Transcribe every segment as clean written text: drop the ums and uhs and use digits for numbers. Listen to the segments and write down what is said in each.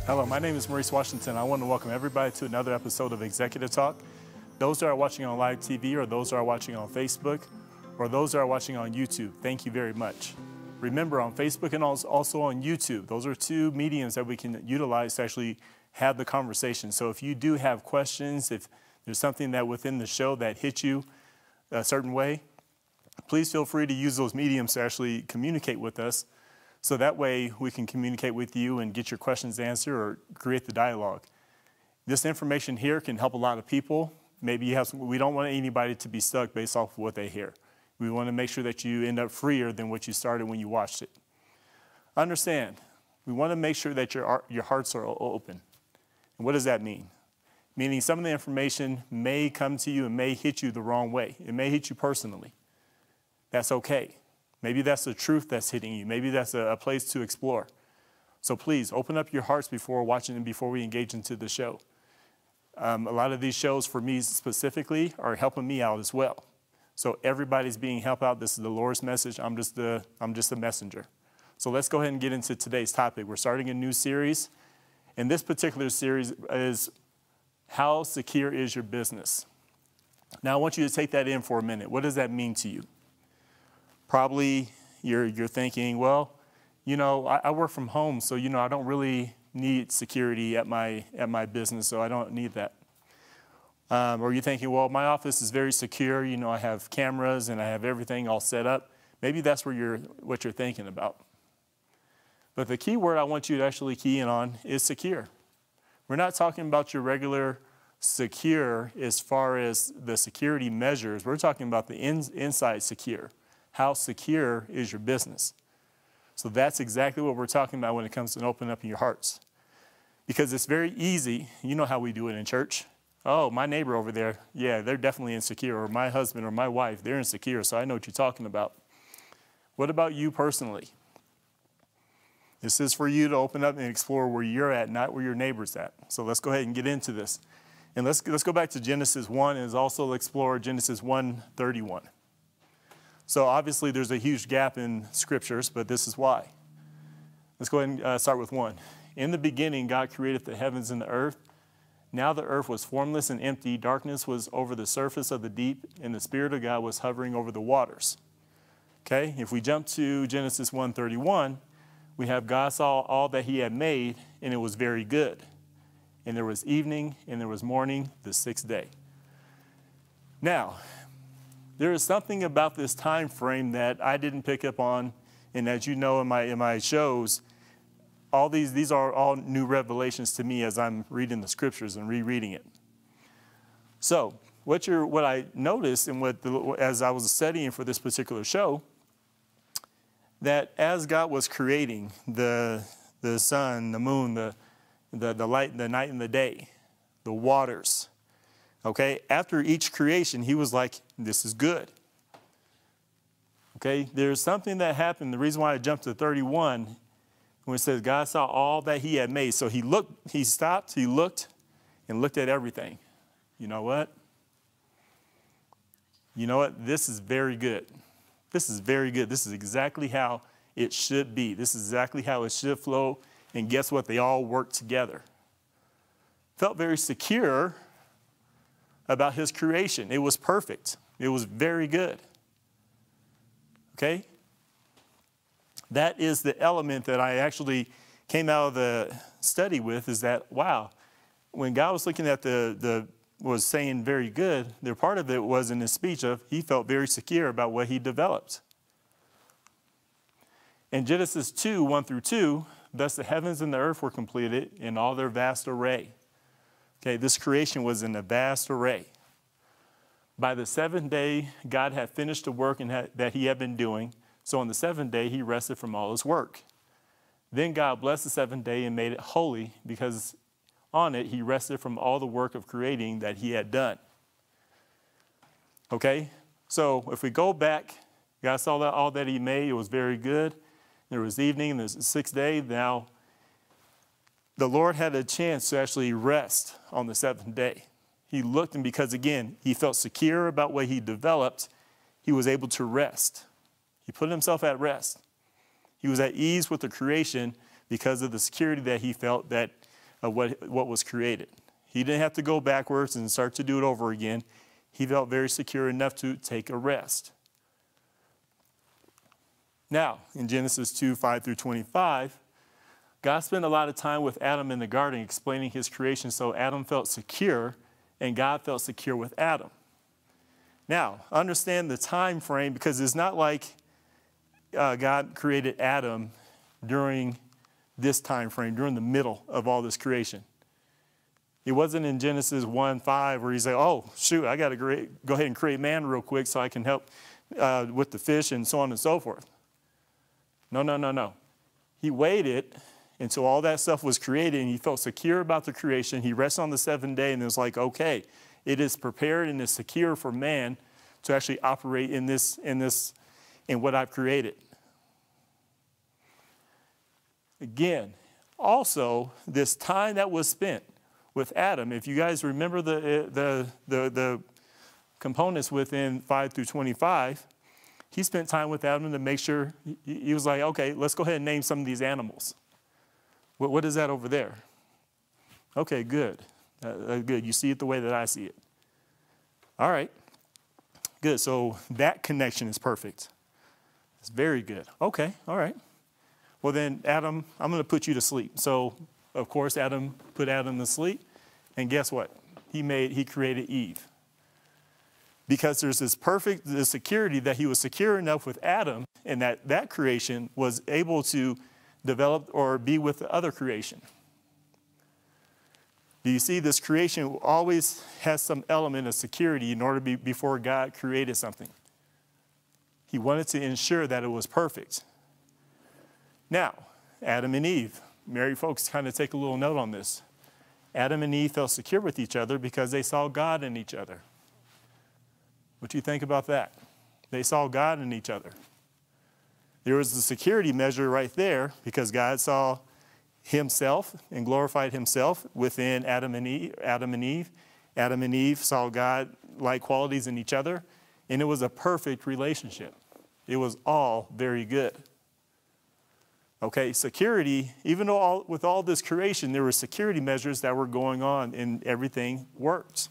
Hello, my name is Maurice Washington. I want to welcome everybody to another episode of Executive Talk. Those that are watching on live TV, or those that are watching on Facebook, or those that are watching on YouTube, thank you very much. Remember, on Facebook and also on YouTube, those are two mediums that we can utilize to actually have the conversation. So if you do have questions, if there's something that within the show that hit you a certain way, please feel free to use those mediums to actually communicate with us. So that way we can communicate with you and get your questions answered or create the dialogue. This information here can help a lot of people. Maybe you have we don't want anybody to be stuck based off of what they hear. We want to make sure that you end up freer than what you started when you watched it. Understand, we want to make sure that your hearts are open. And what does that mean? Meaning some of the information may come to you and may hit you the wrong way. It may hit you personally. That's okay. Maybe that's the truth that's hitting you. Maybe that's a place to explore. So please open up your hearts before watching and before we engage into the show. A lot of these shows for me specifically are helping me out as well. So everybody's being helped out. This is the Lord's message. I'm just the messenger. So let's go ahead and get into today's topic. We're starting a new series. And this particular series is How Secure is Your Business? Now I want you to take that in for a minute. What does that mean to you? Probably you're thinking, well, you know, I work from home, so you know I don't really need security at my business, so I don't need that. Or you're thinking, well, my office is very secure. You know, I have cameras and I have everything all set up. Maybe that's what you're thinking about. But the key word I want you to actually key in on is secure. We're not talking about your regular secure as far as the security measures. We're talking about the inside secure. How secure is your business? So that's exactly what we're talking about when it comes to opening up your hearts. Because it's very easy. You know how we do it in church. Oh, my neighbor over there, yeah, they're definitely insecure. Or my husband or my wife, they're insecure, so I know what you're talking about. What about you personally? This is for you to open up and explore where you're at, not where your neighbor's at. So let's go ahead and get into this. And let's go back to Genesis 1 and also explore Genesis 1:31. So obviously there's a huge gap in scriptures, but this is why. Let's go ahead and start with 1. In the beginning, God created the heavens and the earth. Now the earth was formless and empty. Darkness was over the surface of the deep, and the Spirit of God was hovering over the waters. Okay, if we jump to Genesis 1:31, we have God saw all that he had made, and it was very good. And there was evening, and there was morning, the 6th day. Now, there is something about this time frame that I didn't pick up on, and as you know in my shows, all these are all new revelations to me as I'm reading the scriptures and rereading it. So what I noticed and as I was studying for this particular show, that as God was creating the sun, the moon, the light, the night and the day, the waters. Okay, after each creation, he was like, this is good. Okay, there's something that happened. The reason why I jumped to 31, when it says God saw all that he had made. So he stopped, he looked, and looked at everything. You know what? You know what? This is very good. This is very good. This is exactly how it should be. This is exactly how it should flow. And guess what? They all work together. Felt very secure about his creation. It was perfect. It was very good. Okay? That is the element that I actually came out of the study with, is that, wow, when God was looking at was saying very good, there part of it was in his speech of he felt very secure about what he developed. In Genesis 2:1-2, thus the heavens and the earth were completed in all their vast array. Okay, this creation was in a vast array. By the 7th day, God had finished the work that he had been doing. So on the 7th day, he rested from all his work. Then God blessed the 7th day and made it holy, because on it he rested from all the work of creating that he had done. Okay, so if we go back, God saw that all that he made, it was very good. There was evening, and there's the 6th day. Now, the Lord had a chance to actually rest on the 7th day. He looked, and because, again, he felt secure about what he developed, he was able to rest. He put himself at rest. He was at ease with the creation because of the security that he felt that of what was created. He didn't have to go backwards and start to do it over again. He felt very secure enough to take a rest. Now, in Genesis 2, 5 through 25, God spent a lot of time with Adam in the garden explaining his creation, so Adam felt secure and God felt secure with Adam. Now, understand the time frame, because it's not like God created Adam during this time frame, during the middle of all this creation. It wasn't in Genesis 1:5 where he's like, oh, shoot, I got to go ahead and create man real quick so I can help with the fish and so on and so forth. No. He waited until all that stuff was created and he felt secure about the creation. He rested on the seventh day and it was like, okay, it is prepared and is secure for man to actually operate in what I've created. Again, also, this time that was spent with Adam, if you guys remember the components within 5 through 25, he spent time with Adam to make sure, he was like, okay, let's go ahead and name some of these animals. What is that over there? Okay, good. Good. You see it the way that I see it. All right. Good. So that connection is perfect. It's very good. Okay. All right. Well then, Adam, I'm going to put you to sleep. So, of course, Adam put Adam to sleep. And guess what? He created Eve. Because there's this security that he was secure enough with Adam, and that creation was able to develop or be with the other creation. Do you see, this creation always has some element of security in order before God created something. He wanted to ensure that it was perfect. Now, Adam and Eve, married folks kind of take a little note on this. Adam and Eve felt secure with each other because they saw God in each other. What do you think about that? They saw God in each other. There was a security measure right there because God saw himself and glorified himself within Adam and Eve. Adam and Eve saw God-like qualities in each other, and it was a perfect relationship. It was all very good. Okay, security, even though with all this creation, there were security measures that were going on and everything worked.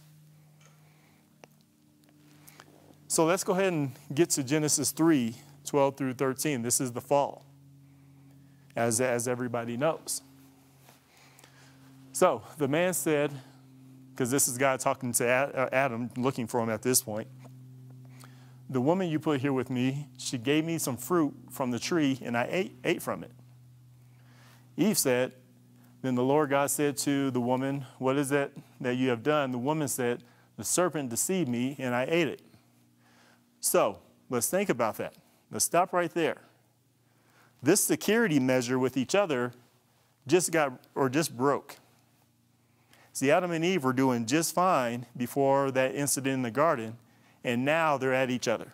So let's go ahead and get to Genesis 3, 12 through 13. This is the fall, as everybody knows. So the man said, because this is God talking to Adam, looking for him at this point, the woman you put here with me, she gave me some fruit from the tree, and I ate from it. Eve said, then the Lord God said to the woman, what is it that you have done? The woman said, the serpent deceived me, and I ate it. So let's think about that. Let's stop right there. This security measure with each other just broke. See, Adam and Eve were doing just fine before that incident in the garden, and now they're at each other.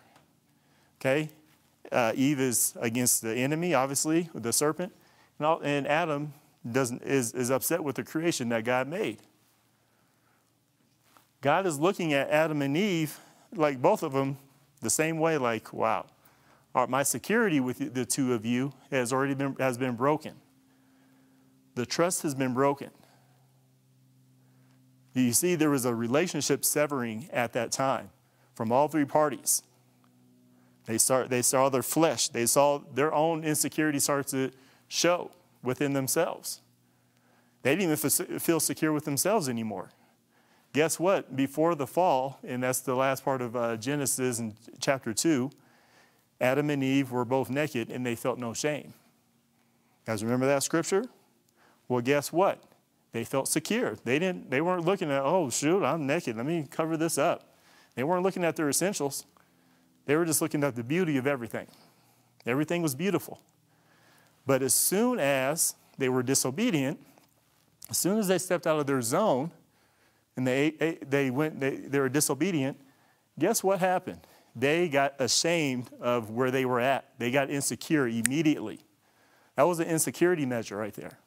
Okay? Eve is against the enemy, obviously, the serpent, and Adam is upset with the creation that God made. God is looking at Adam and Eve, like both of them, the same way, like, wow, my security with the two of you has been broken. The trust has been broken. You see, there was a relationship severing at that time from all three parties. They saw their flesh. They saw their own insecurity start to show within themselves. They didn't even feel secure with themselves anymore. Guess what? Before the fall, and that's the last part of Genesis in chapter 2, Adam and Eve were both naked and they felt no shame. Guys, remember that scripture? Well, guess what? They felt secure. They weren't looking at, oh, shoot, I'm naked. Let me cover this up. They weren't looking at their essentials. They were just looking at the beauty of everything. Everything was beautiful. But as soon as they were disobedient, as soon as they stepped out of their zone and they were disobedient, guess what happened? They got ashamed of where they were at. They got insecure immediately. That was an insecurity measure right there.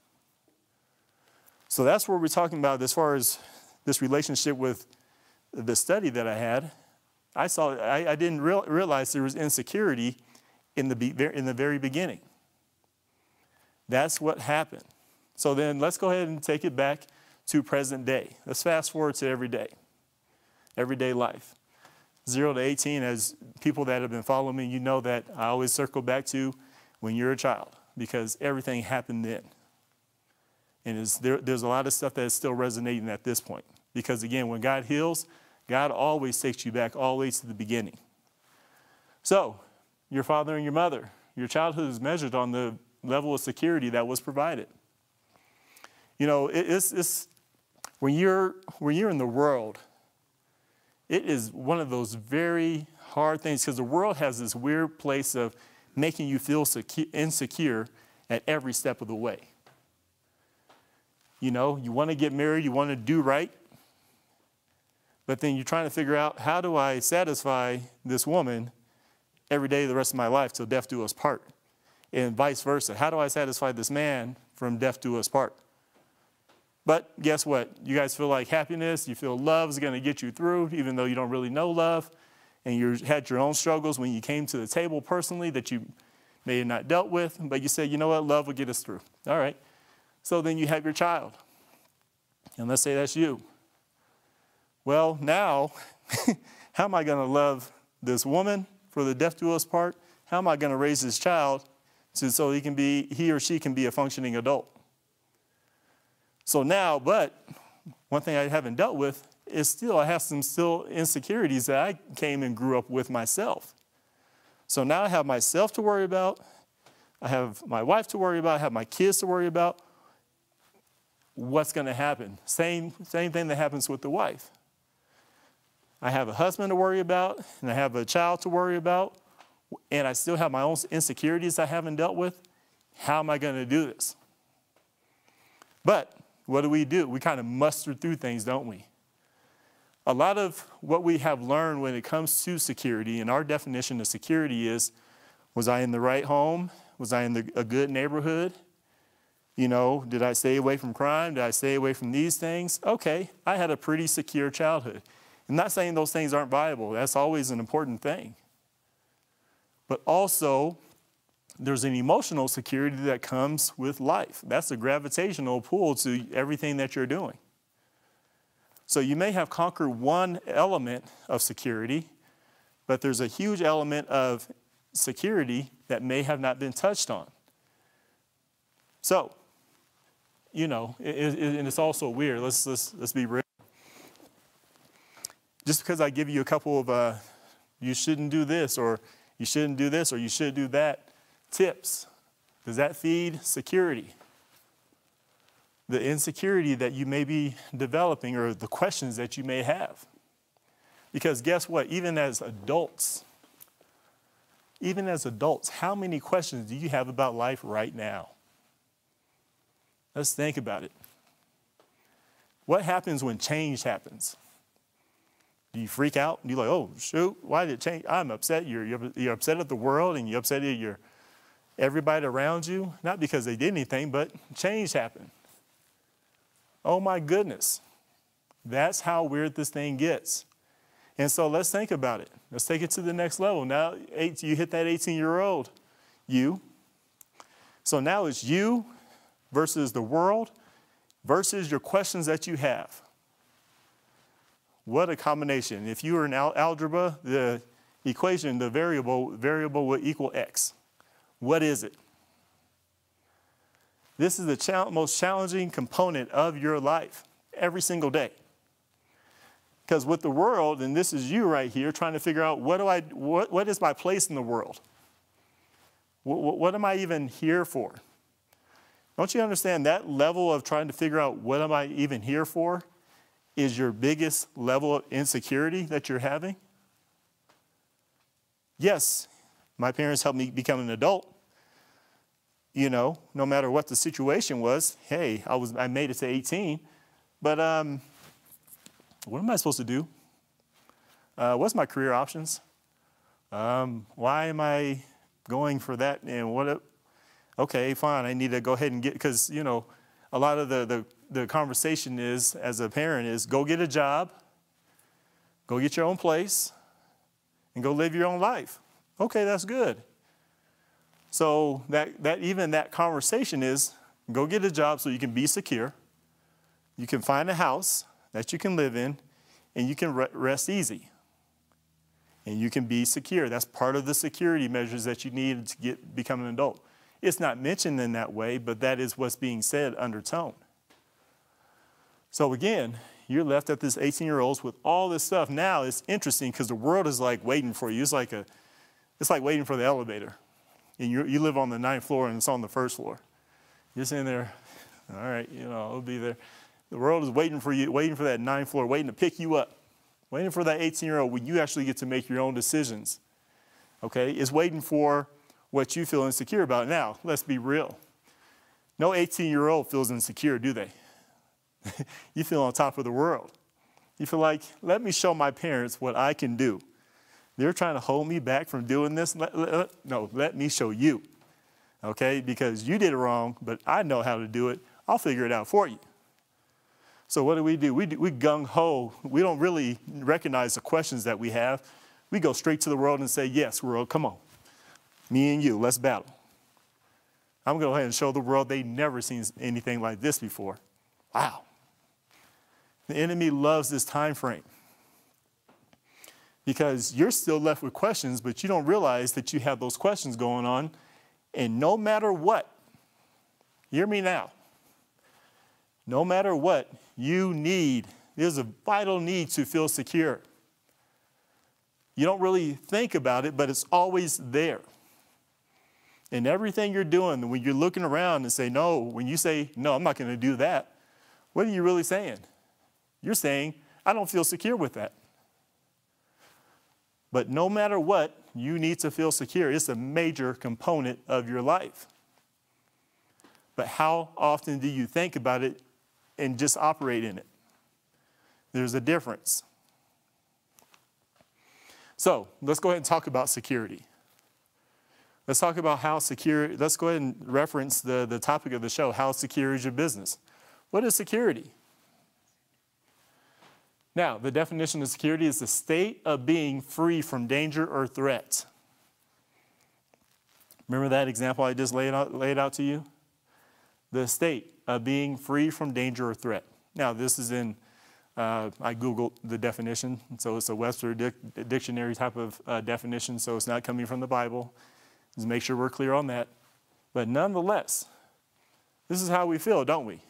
So that's what we're talking about as far as this relationship with the study that I had. I didn't realize there was insecurity in the very beginning. That's what happened. So then let's go ahead and take it back to present day. Let's fast forward to everyday life. 0 to 18, as people that have been following me, you know that I always circle back to when you're a child, because everything happened then. And there's a lot of stuff that is still resonating at this point. Because again, when God heals, God always takes you back all the way to the beginning. So, your father and your mother, your childhood is measured on the level of security that was provided. You know, it's when you're in the world, it is one of those very hard things, because the world has this weird place of making you feel insecure at every step of the way. You know, you want to get married, you want to do right, but then you're trying to figure out, how do I satisfy this woman every day the rest of my life till death do us part? And vice versa. How do I satisfy this man from death do us part? But guess what? You guys feel like happiness, you feel love is going to get you through, even though you don't really know love. And you had your own struggles when you came to the table personally that you may have not dealt with. But you said, you know what? Love will get us through. All right. So then you have your child. And let's say that's you. Well, now, how am I going to love this woman for the death do us part? How am I going to raise this child so he or she can be a functioning adult? So now, but one thing I haven't dealt with is I have some insecurities that I came and grew up with myself. So now I have myself to worry about. I have my wife to worry about. I have my kids to worry about. What's going to happen? Same thing that happens with the wife. I have a husband to worry about, and I have a child to worry about, and I still have my own insecurities I haven't dealt with. How am I going to do this? But what do? We kind of muster through things, don't we? A lot of what we have learned when it comes to security, and our definition of security is, was I in the right home? Was I in a good neighborhood? You know, did I stay away from crime? Did I stay away from these things? Okay, I had a pretty secure childhood. I'm not saying those things aren't viable. That's always an important thing. But also, there's an emotional security that comes with life. That's a gravitational pull to everything that you're doing. So you may have conquered one element of security, but there's a huge element of security that may have not been touched on. So, you know, and it's also weird. Let's be real. Just because I give you a couple of you shouldn't do this, or you shouldn't do this, or you should do that tips, does that feed security? The insecurity that you may be developing, or the questions that you may have. Because guess what? Even as adults, how many questions do you have about life right now? Let's think about it. What happens when change happens? Do you freak out? You're like, oh, shoot, why did it change? I'm upset. You're upset at the world, and you're upset at everybody around you. Not because they did anything, but change happened. Oh, my goodness. That's how weird this thing gets. And so let's think about it. Let's take it to the next level. Now, you hit that 18-year-old, you. So now it's you versus the world versus your questions that you have. What a combination. If you were in algebra, the equation, the variable would equal x. What is it? This is the most challenging component of your life every single day. Because with the world, and this is you right here, trying to figure out what is my place in the world? What am I even here for? Don't you understand that level of trying to figure out what am I even here for is your biggest level of insecurity that you're having? Yes, my parents helped me become an adult. You know, no matter what the situation was, hey, I made it to 18, but what am I supposed to do? What's my career options? Why am I going for that? And okay, fine, I need to go ahead and because, you know, a lot of the conversation is, as a parent, is go get a job, go get your own place, and go live your own life. Okay, that's good. So even that conversation is, go get a job so you can be secure. You can find a house that you can live in, and you can rest easy. And you can be secure. That's part of the security measures that you need to become an adult. It's not mentioned in that way, but that is what's being said undertone. So again, you're left at this 18-year-olds with all this stuff. Now it's interesting because the world is like waiting for you. It's like waiting for the elevator. And you live on the 9th floor and it's on the 1st floor. You're sitting there, all right, it'll be there. The world is waiting for you, waiting for that 9th floor, waiting to pick you up, waiting for that 18-year-old when you actually get to make your own decisions. Okay? It's waiting for what you feel insecure about. Now, let's be real. No 18-year-old feels insecure, do they? You feel on top of the world. You feel like, let me show my parents what I can do. They're trying to hold me back from doing this. No, let me show you. Okay? Because you did it wrong, but I know how to do it. I'll figure it out for you. So what do? We gung-ho. We don't really recognize the questions that we have. We go straight to the world and say, yes, world, come on. Me and you, let's battle. I'm going to go ahead and show the world they've never seen anything like this before. Wow. The enemy loves this time frame because you're still left with questions, but you don't realize that you have those questions going on. And no matter what, hear me now, no matter what you need, there's a vital need to feel secure. You don't really think about it, but it's always there. And everything you're doing, when you're looking around and say, no, when you say, no, I'm not going to do that, what are you really saying? You're saying, I don't feel secure with that. But no matter what, you need to feel secure. It's a major component of your life. But how often do you think about it and just operate in it? There's a difference. So let's go ahead and talk about security. Let's talk about how secure, let's go ahead and reference the topic of the show, how secure is your business? What is security? Now, the definition of security is the state of being free from danger or threat. Remember that example I just laid out to you? The state of being free from danger or threat. Now, this is in, I Googled the definition, so it's a Webster Dictionary type of definition, so it's not coming from the Bible. Just make sure we're clear on that. But nonetheless, this is how we feel, don't we?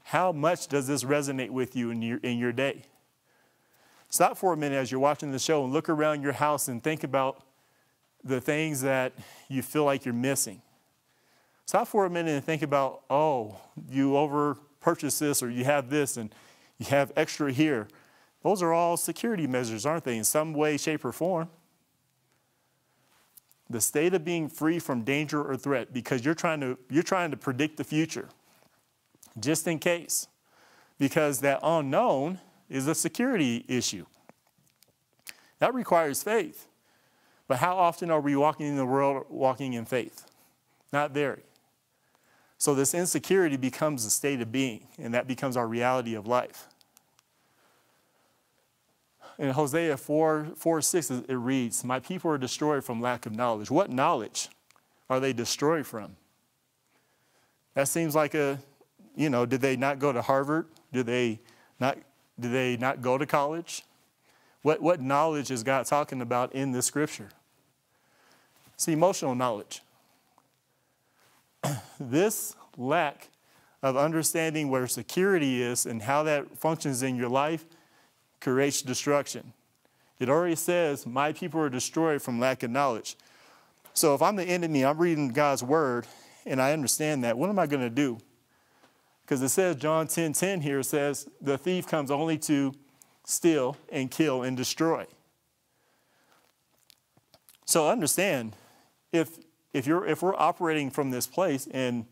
How much does this resonate with you in your day? Stop for a minute as you're watching the show and look around your house and think about the things that you feel like you're missing. Stop for a minute and think about, oh, you over-purchased this or you have this and you have extra here. Those are all security measures, aren't they, in some way, shape, or form? The state of being free from danger or threat, because you're trying to predict the future, just in case, because that unknown is a security issue. That requires faith. But how often are we walking in the world walking in faith? Not very. So this insecurity becomes a state of being, and that becomes our reality of life. In Hosea 4:6, it reads, my people are destroyed from lack of knowledge. What knowledge are they destroyed from? That seems like did they not go to Harvard? Did they not go to college? What knowledge is God talking about in this scripture? It's emotional knowledge. This lack of understanding where security is and how that functions in your life creates destruction. It already says, my people are destroyed from lack of knowledge. So if I'm the enemy, I'm reading God's word, and I understand that, what am I going to do? Because it says, John 10:10 here says, the thief comes only to steal and kill and destroy. So understand, if we're operating from this place and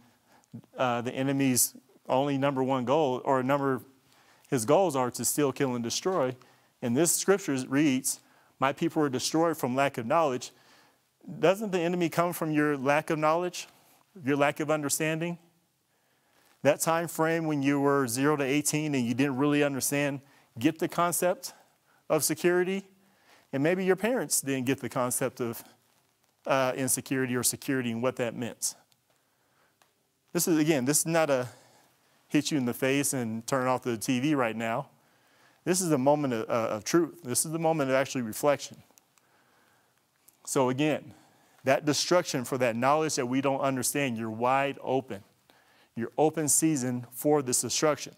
the enemy's only number one goal or his goals are to steal, kill, and destroy, and this scripture reads, my people are destroyed from lack of knowledge, doesn't the enemy come from your lack of knowledge, your lack of understanding? That time frame when you were 0 to 18 and you didn't really get the concept of security, and maybe your parents didn't get the concept of insecurity or security and what that meant. This is not a hit you in the face and turn off the TV right now. This is a moment of truth. This is the moment of actually reflection. So again, that destruction for that knowledge that we don't understand, you're wide open. You're open season for this destruction.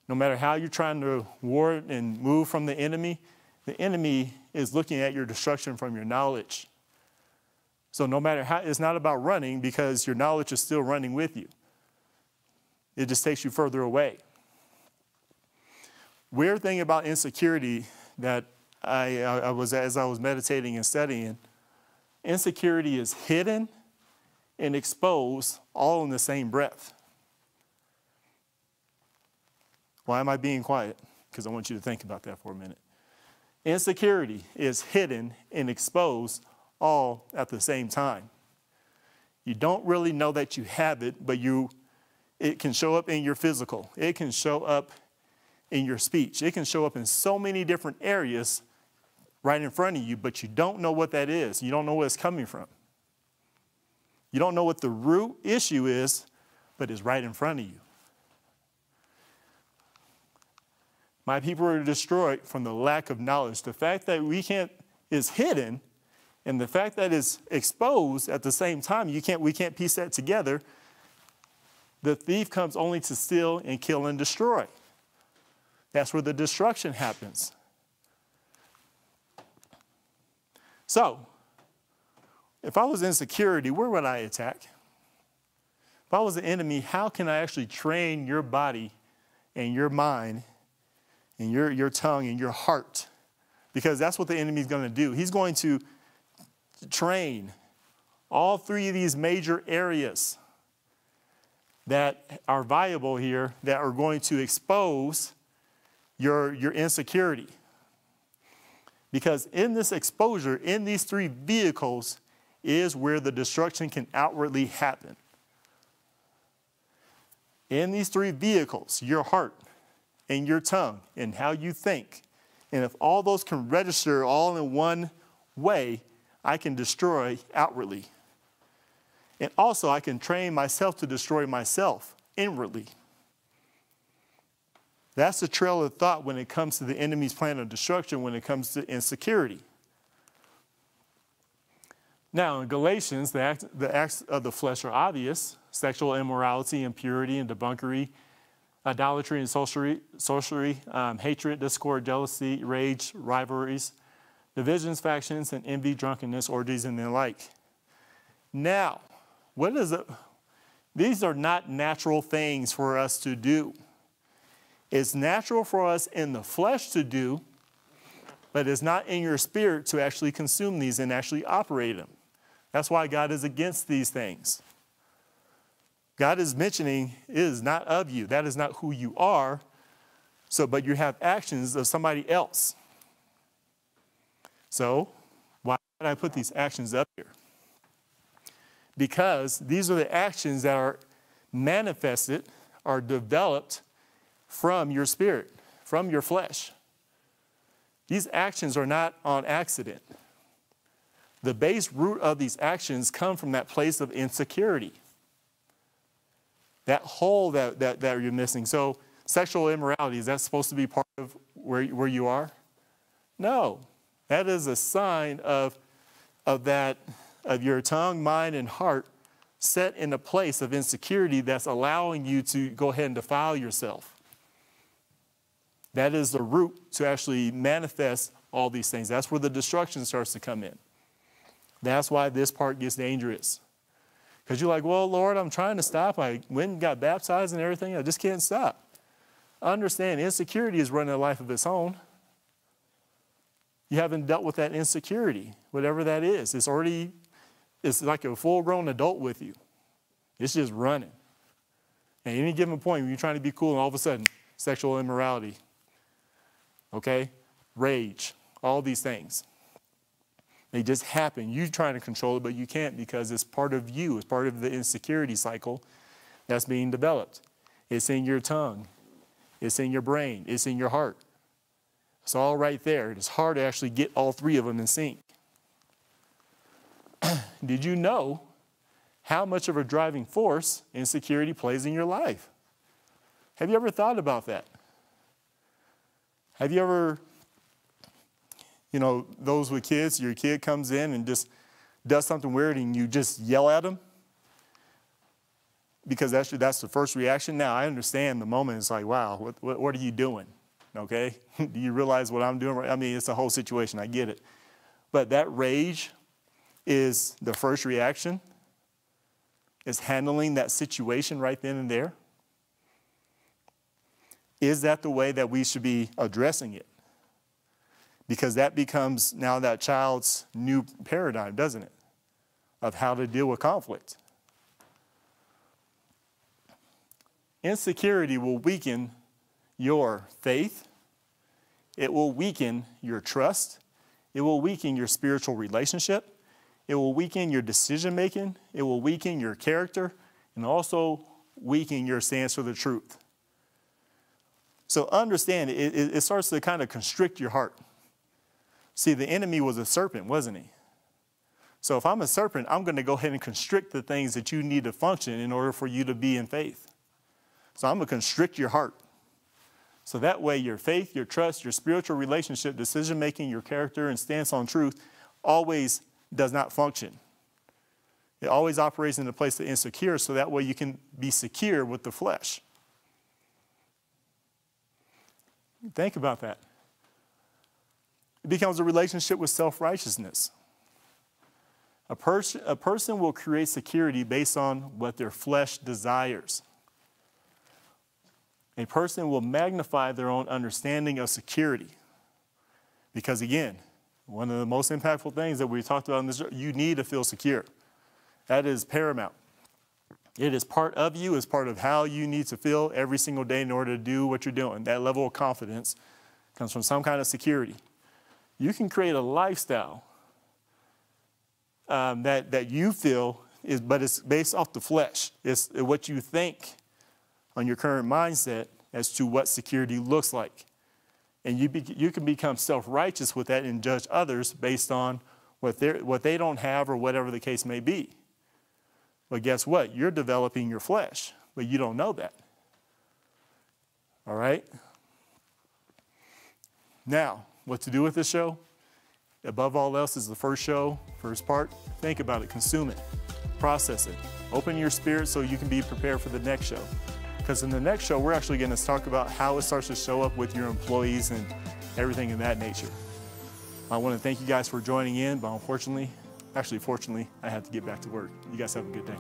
No matter how you're trying to ward and move from the enemy is looking at your destruction from your knowledge. So no matter how, it's not about running because your knowledge is still running with you. It just takes you further away. Weird thing about insecurity that as I was meditating and studying, insecurity is hidden and exposed all in the same breath. Why am I being quiet? Because I want you to think about that for a minute. Insecurity is hidden and exposed all at the same time. You don't really know that you have it, but it can show up in your physical. It can show up in your speech. It can show up in so many different areas right in front of you, but you don't know what that is. You don't know where it's coming from. You don't know what the root issue is, but it's right in front of you. My people are destroyed from the lack of knowledge. The fact that is hidden, and the fact that it's exposed at the same time, we can't piece that together. The thief comes only to steal and kill and destroy. That's where the destruction happens. So, if I was in security, where would I attack? If I was the enemy, how can I actually train your body and your mind and your tongue and your heart? Because that's what the enemy is going to do. He's going to train all three of these major areas that are viable here that are going to expose your insecurity. Because in this exposure, in these three vehicles, is where the destruction can outwardly happen. In these three vehicles, your heart and your tongue and how you think, and if all those can register all in one way, I can destroy outwardly. And also, I can train myself to destroy myself inwardly. That's the trail of thought when it comes to the enemy's plan of destruction, when it comes to insecurity. Now, in Galatians, the acts of the flesh are obvious: sexual immorality, impurity, and debauchery, idolatry and sorcery, hatred, discord, jealousy, rage, rivalries, divisions, factions, and envy, drunkenness, orgies, and the like. Now, what is it? These are not natural things for us to do. It's natural for us in the flesh to do, but it's not in your spirit to actually consume these and actually operate them. That's why God is against these things. God is mentioning it is not of you. That is not who you are. But you have actions of somebody else. So why did I put these actions up here? Because these are the actions that are manifested, are developed from your spirit, from your flesh. These actions are not on accident. The base root of these actions come from that place of insecurity. That hole that you're missing. So sexual immorality, is that supposed to be part of where you are? No. That is a sign of your tongue, mind, and heart set in a place of insecurity that's allowing you to go ahead and defile yourself. That is the root to actually manifest all these things. That's where the destruction starts to come in. That's why this part gets dangerous. Because you're like, well, Lord, I'm trying to stop. I went and got baptized and everything. I just can't stop. Understand, insecurity is running a life of its own. You haven't dealt with that insecurity, whatever that is. It's like a full-grown adult with you. It's just running. At any given point, when you're trying to be cool, and all of a sudden, sexual immorality, okay, rage, all these things. They just happen. You're trying to control it, but you can't because it's part of you. It's part of the insecurity cycle that's being developed. It's in your tongue. It's in your brain. It's in your heart. It's all right there. It's hard to actually get all three of them in sync. Did you know how much of a driving force insecurity plays in your life. Have you ever thought about that? Have you ever, those with kids, your kid comes in and just does something weird and you just yell at them? Because that's the first reaction. Now, I understand the moment. It's like, wow, what are you doing? Okay? Do you realize what I'm doing? I mean, it's a whole situation. I get it. But that rage is the first reaction. Is handling that situation right then and there. Is that the way that we should be addressing it? Because that becomes now that child's new paradigm, doesn't it? Of how to deal with conflict. Insecurity will weaken your faith. It will weaken your trust. It will weaken your spiritual relationship. It will weaken your decision making. It will weaken your character and also weaken your stance for the truth. So understand, it starts to kind of constrict your heart. See, the enemy was a serpent, wasn't he? So if I'm a serpent, I'm going to go ahead and constrict the things that you need to function in order for you to be in faith. So I'm going to constrict your heart. So that way your faith, your trust, your spiritual relationship, decision making, your character, and stance on truth always does not function. It always operates in a place of insecure, so that way you can be secure with the flesh. Think about that. It becomes a relationship with self-righteousness. A person will create security based on what their flesh desires. A person will magnify their own understanding of security. Because again, one of the most impactful things that we talked about in this, you need to feel secure. That is paramount. It is part of you, it's part of how you need to feel every single day in order to do what you're doing. That level of confidence comes from some kind of security. You can create a lifestyle that you feel but it's based off the flesh. It's what you think on your current mindset as to what security looks like. And you can become self-righteous with that and judge others based on what they don't have or whatever the case may be. But guess what? You're developing your flesh, but you don't know that. All right? Now, what to do with this show? Above all else is the first part. Think about it, consume it, process it. Open your spirit so you can be prepared for the next show. Because in the next show, we're actually going to talk about how it starts to show up with your employees and everything of that nature. I want to thank you guys for joining in, but fortunately, I have to get back to work. You guys have a good day.